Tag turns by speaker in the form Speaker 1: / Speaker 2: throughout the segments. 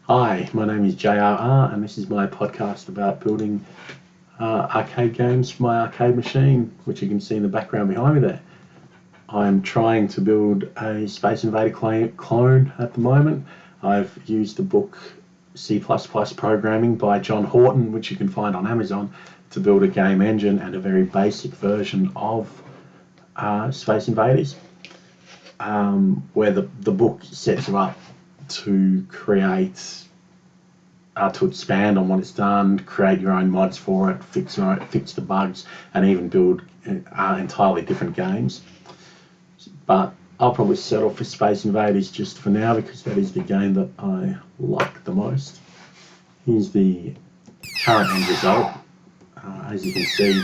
Speaker 1: Hi, my name is JRR and this is my podcast about building arcade games for my arcade machine, which you can see in the background behind me there. I'm trying to build a Space Invader clone at the moment. I've used the book C++ Programming by John Horton, which you can find on Amazon, to build a game engine and a very basic version of Space Invaders, where the book sets you up to create, to expand on what it's done, create your own mods for it, fix the bugs, and even build entirely different games. But I'll probably settle for Space Invaders just for now because that is the game that I like the most. Here's the current end result. As you can see,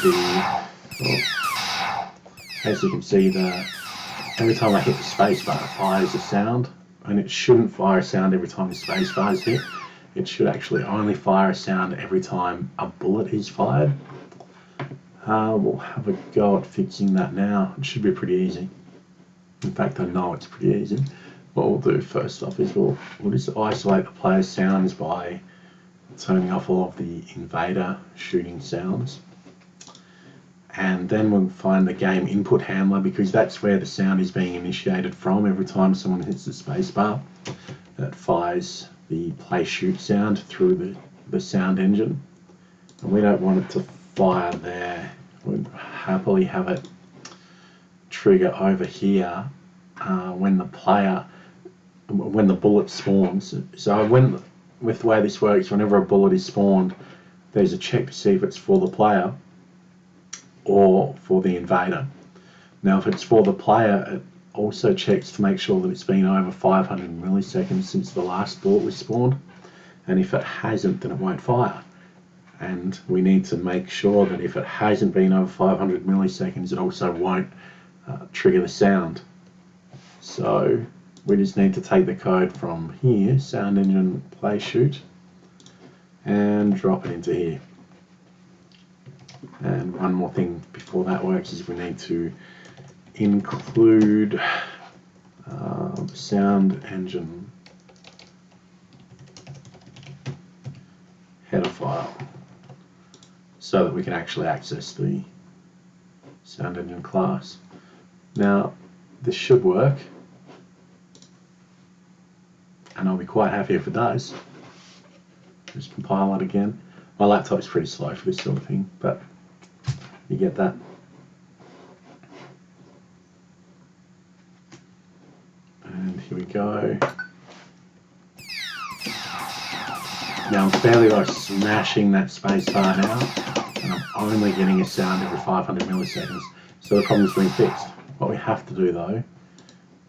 Speaker 1: every time I hit the spacebar, it fires a sound, and it shouldn't fire a sound every time the spacebar is hit. It should actually only fire a sound every time a bullet is fired. We'll have a go at fixing that now. It should be pretty easy. In fact, I know it's pretty easy. What we'll do first off is we'll just isolate the player's sounds by turning off all of the invader shooting sounds. And then we'll find the game input handler, because that's where the sound is being initiated from every time someone hits the spacebar. That fires the play shoot sound through the sound engine. And we don't want it to fire there. We'd happily have it trigger over here when the bullet spawns. So with the way this works, whenever a bullet is spawned, there's a check to see if it's for the player or for the invader. Now, if it's for the player, it also checks to make sure that it's been over 500 milliseconds since the last bullet was spawned, and if it hasn't, then it won't fire. And we need to make sure that if it hasn't been over 500 milliseconds, it also won't trigger the sound. So we just need to take the code from here, sound engine play shoot, and drop it into here. And one more thing before that works is we need to include sound engine header file so that we can actually access the sound engine class. Now, this should work, and I'll be quite happy if it does. Just compile it again. My laptop is pretty slow for this sort of thing, but you get that. And here we go. Now I'm fairly like smashing that spacebar now, and I'm only getting a sound every 500 milliseconds. So the problem's been fixed. What we have to do though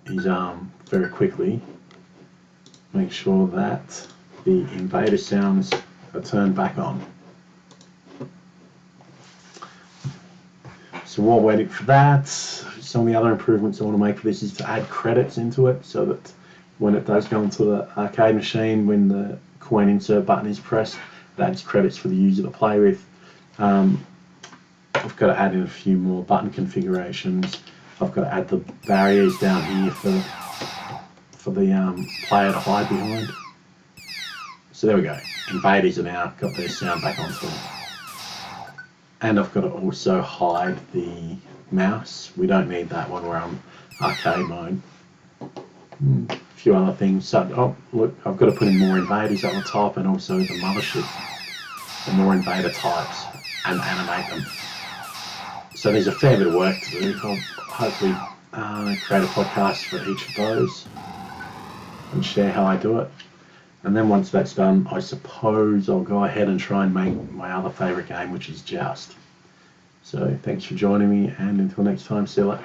Speaker 1: is very quickly make sure that the invader sounds are turned back on. So while waiting for that, some of the other improvements I want to make for this is to add credits into it, so that when it does go into the arcade machine, when the coin insert button is pressed, it adds credits for the user to play with. I've got to add in a few more button configurations. I've got to add the barriers down here for the player to hide behind. So there we go. Invaders are now got their sound back onto them. And I've got to also hide the mouse. We don't need that when we're on arcade mode. A few other things. So, oh look, I've got to put in more invaders at the top, and also the mothership, the more invader types, and animate them. So there's a fair bit of work to do. I'll hopefully create a podcast for each of those and share how I do it. And then once that's done, I suppose I'll go ahead and try and make my other favourite game, which is Joust. So thanks for joining me, and until next time, see you later.